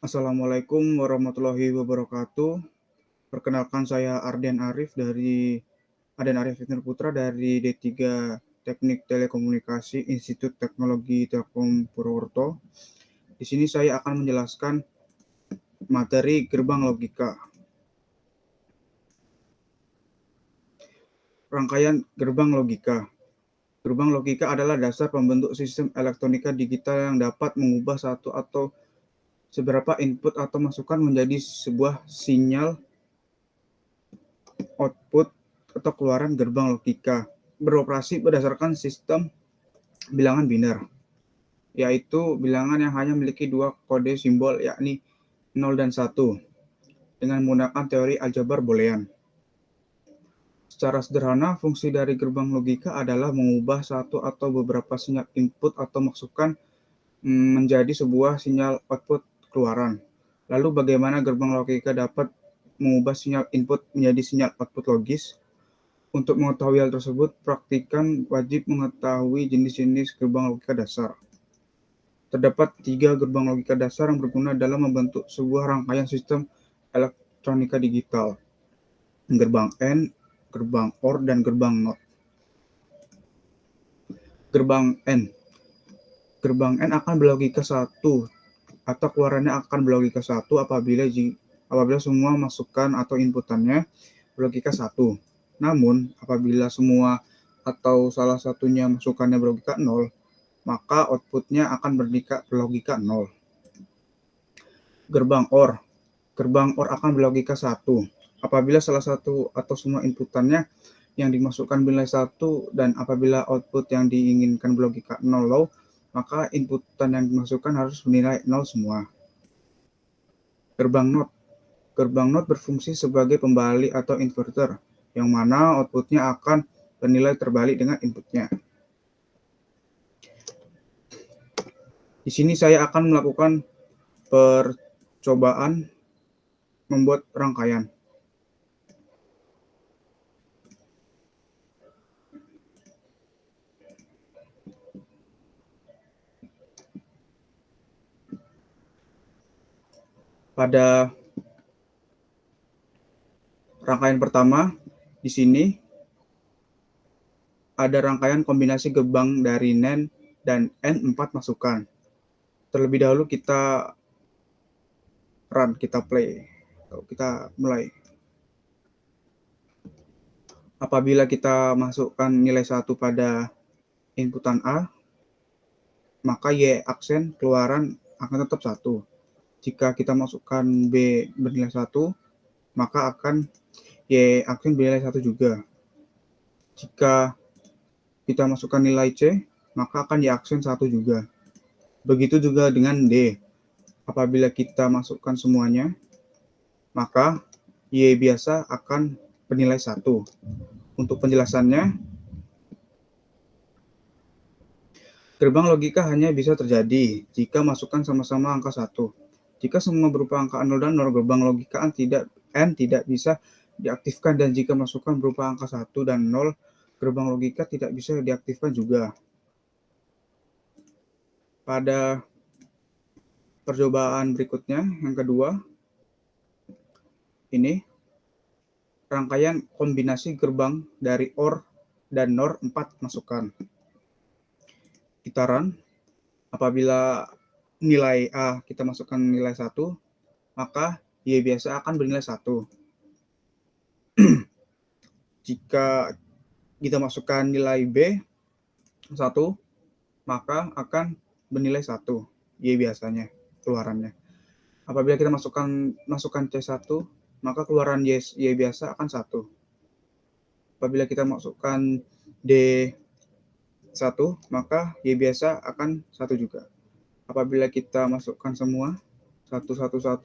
Assalamualaikum warahmatullahi wabarakatuh. Perkenalkan saya Arden Arif Fitner Putra dari D3 Teknik Telekomunikasi Institut Teknologi Telkom Purwokerto. Di sini saya akan menjelaskan materi gerbang logika. Rangkaian gerbang logika. Gerbang logika adalah dasar pembentuk sistem elektronika digital yang dapat mengubah satu atau seberapa input atau masukan menjadi sebuah sinyal output atau keluaran gerbang logika. Beroperasi berdasarkan sistem bilangan biner, yaitu bilangan yang hanya memiliki dua kode simbol, yakni 0 dan 1, dengan menggunakan teori aljabar boolean. Secara sederhana, fungsi dari gerbang logika adalah mengubah satu atau beberapa sinyal input atau masukan menjadi sebuah sinyal output keluaran. Lalu bagaimana gerbang logika dapat mengubah sinyal input menjadi sinyal output logis? Untuk mengetahui hal tersebut, praktikan wajib mengetahui jenis-jenis gerbang logika dasar. Terdapat 3 gerbang logika dasar yang berguna dalam membentuk sebuah rangkaian sistem elektronika digital: gerbang AND, gerbang OR, dan gerbang NOT. Gerbang AND. Gerbang AND akan berlogika 1 atau keluarannya akan berlogika 1 apabila semua masukan atau inputannya berlogika 1. Namun, apabila semua atau salah satunya masukannya berlogika 0, maka outputnya akan berlogika 0. Gerbang OR. Gerbang OR akan berlogika 1. Apabila salah satu atau semua inputannya yang dimasukkan bernilai 1 dan apabila output yang diinginkan berlogika 0 low, maka inputan yang dimasukkan harus bernilai 0 semua. Gerbang NOT. Gerbang NOT berfungsi sebagai pembalik atau inverter, yang mana outputnya akan bernilai terbalik dengan inputnya. Di sini saya akan melakukan percobaan membuat rangkaian. Pada rangkaian pertama, di sini ada rangkaian kombinasi gerbang dari NAND dan N 4 masukan. Terlebih dahulu kita play, kita mulai. Apabila kita masukkan nilai 1 pada inputan A, maka Y aksen keluaran akan tetap 1. Jika kita masukkan B bernilai 1, maka akan Y aksen bernilai 1 juga. Jika kita masukkan nilai C, maka akan Y aksen 1 juga. Begitu juga dengan D. Apabila kita masukkan semuanya, maka Y biasa akan bernilai 1. Untuk penjelasannya, gerbang logika hanya bisa terjadi jika masukan sama-sama angka 1. Jika semua berupa angka 0 dan 0, gerbang logika N tidak bisa diaktifkan, dan jika masukan berupa angka 1 dan 0, gerbang logika tidak bisa diaktifkan juga. Pada percobaan berikutnya, yang kedua, ini rangkaian kombinasi gerbang dari OR dan NOR 4 masukan. Kita run. Apabila nilai A kita masukkan nilai 1, maka Y biasa akan bernilai 1. Jika kita masukkan nilai B 1, maka akan bernilai 1, Y biasanya, keluarannya. Apabila kita masukkan C1, maka keluaran Y biasa akan 1. Apabila kita masukkan D1, maka Y biasa akan 1 juga. Apabila kita masukkan semua 1, 1, 1,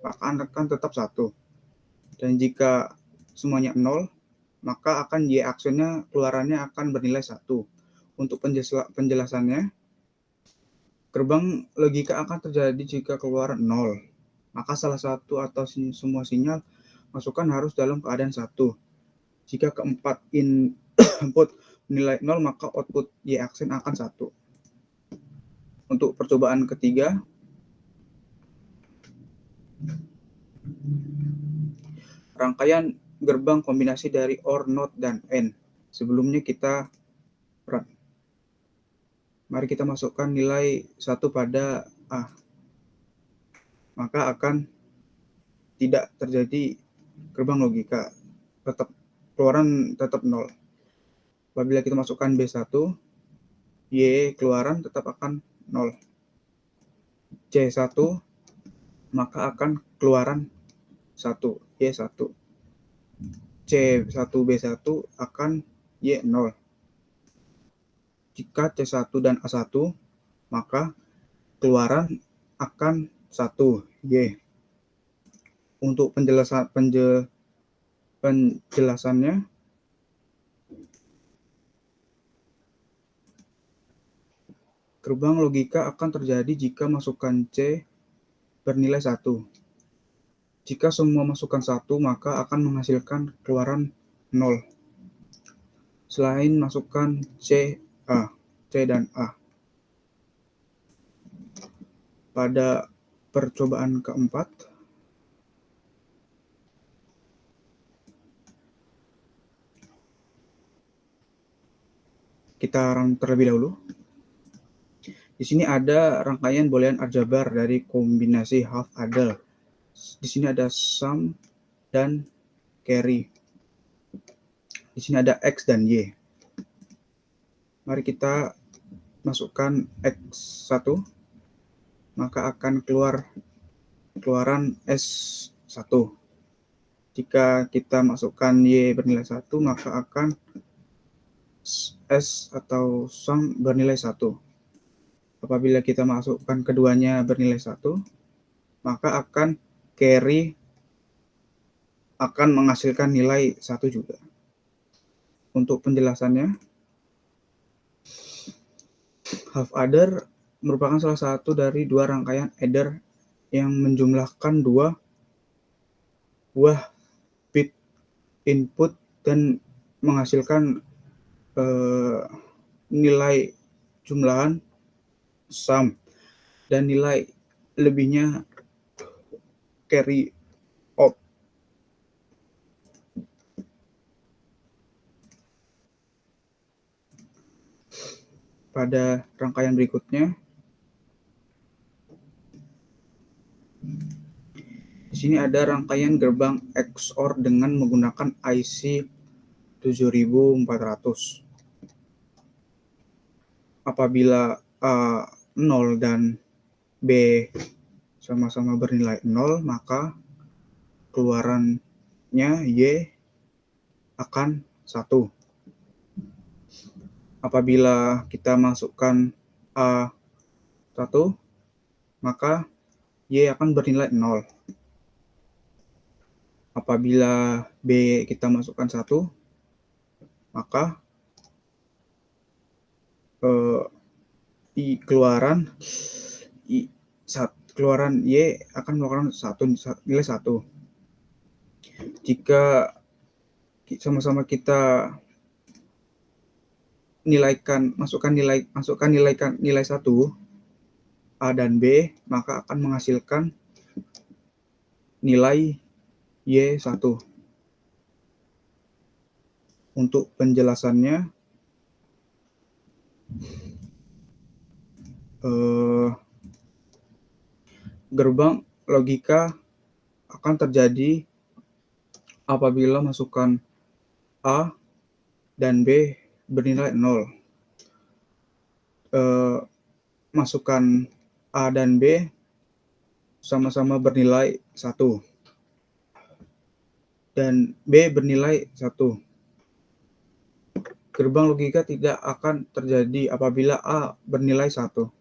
maka akan tetap 1. Dan jika semuanya 0, maka akan Y aksennya keluarannya akan bernilai 1. Untuk penjelasannya, gerbang logika akan terjadi jika keluaran 0. Maka salah satu atau semua sinyal masukan harus dalam keadaan 1. Jika keempat input nilai 0, maka output Y aksen akan 1. Untuk percobaan ketiga, Rangkaian gerbang kombinasi dari OR, NOT, dan AND. Sebelumnya kita mari kita masukkan nilai 1 pada A. Maka akan tidak terjadi gerbang logika. Keluaran tetap 0. Apabila kita masukkan B1, Y keluaran tetap akan 0. C1 maka akan keluaran 1, Y1. C1 B1 akan Y0. Jika C1 dan A1 maka keluaran akan 1, Y. Untuk penjelasannya, gerbang logika akan terjadi jika masukan C bernilai 1. Jika semua masukan 1, maka akan menghasilkan keluaran 0. Selain masukan C dan A. Pada percobaan keempat, kita run terlebih dahulu. Di sini ada rangkaian boolean aljabar dari kombinasi half adder. Di sini ada sum dan carry. Di sini ada X dan Y. Mari kita masukkan X1, maka akan keluaran S1. Jika kita masukkan Y bernilai 1, maka akan S atau sum bernilai 1. Apabila kita masukkan keduanya bernilai 1, maka akan carry akan menghasilkan nilai 1 juga. Untuk penjelasannya, half adder merupakan salah satu dari dua rangkaian adder yang menjumlahkan dua buah bit input dan menghasilkan nilai jumlahan sum dan nilai lebihnya carry out. Pada rangkaian berikutnya, di sini ada rangkaian gerbang XOR dengan menggunakan IC 7400. Apabila A 0 dan B sama-sama bernilai 0, maka keluarannya Y akan 1. Apabila kita masukkan A1, maka Y akan bernilai 0. Apabila B kita masukkan 1, maka keluaran Y akan mengeluarkan nilai 1. Jika sama-sama kita masukkan nilai 1 A dan B, maka akan menghasilkan nilai Y1. Untuk penjelasannya, gerbang logika akan terjadi apabila masukan A dan B bernilai 0. Masukan A dan B sama-sama bernilai 1 dan B bernilai 1. Gerbang logika tidak akan terjadi apabila A bernilai 1.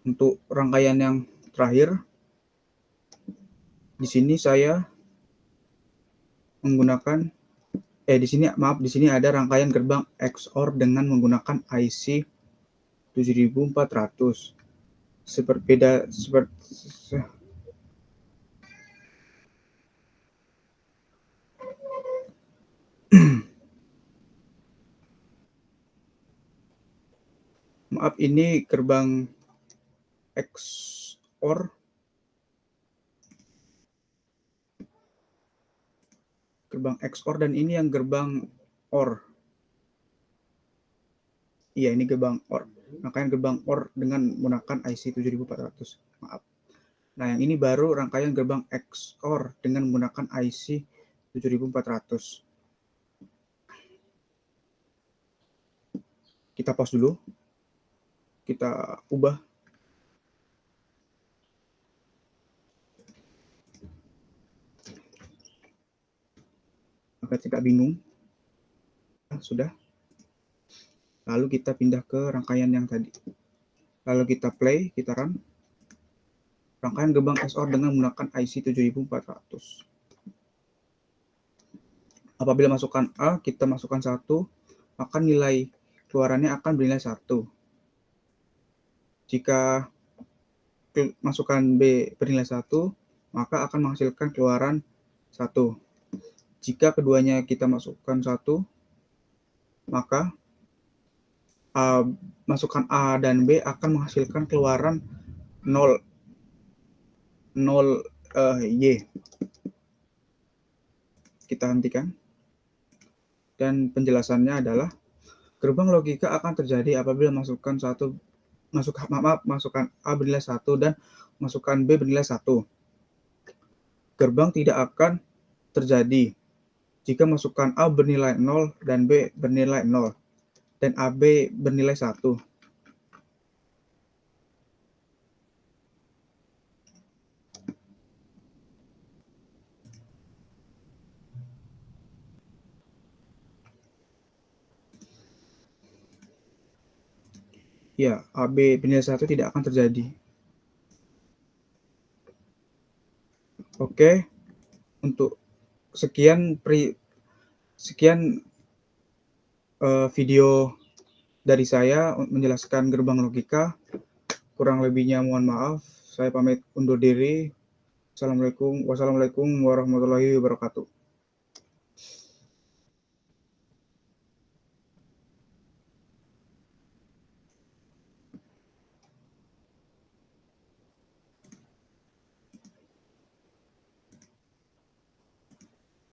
Untuk rangkaian yang terakhir, di sini saya menggunakan di sini ada rangkaian gerbang XOR dengan menggunakan IC 7400. Maaf, ini gerbang XOR. Gerbang XOR dan ini yang gerbang OR. Iya, ini gerbang OR. Rangkaian gerbang OR dengan menggunakan IC 7400. Maaf. Nah, yang ini baru rangkaian gerbang XOR dengan menggunakan IC 7400. Kita pause dulu. Kita ubah. Agak tidak bingung. Sudah. Lalu kita pindah ke rangkaian yang tadi. Lalu kita play, kita run. Rangkaian gerbang XOR dengan menggunakan IC 7400. Apabila masukkan A, kita masukkan 1, maka nilai keluarannya akan bernilai 1. Jika masukkan B bernilai 1, maka akan menghasilkan keluaran 1. Jika keduanya kita masukkan 1, maka masukkan A dan B akan menghasilkan keluaran 0 Y. Kita hentikan. Dan penjelasannya adalah gerbang logika akan terjadi apabila masukkan A bernilai 1 dan masukkan B bernilai 1. Gerbang tidak akan terjadi jika masukkan A bernilai 0 dan B bernilai 0 dan AB bernilai 1. Ya, AB bernilai 1 tidak akan terjadi. Oke, untuk sekian video dari saya menjelaskan gerbang logika. Kurang lebihnya mohon maaf. Saya pamit undur diri. Wassalamualaikum warahmatullahi wabarakatuh.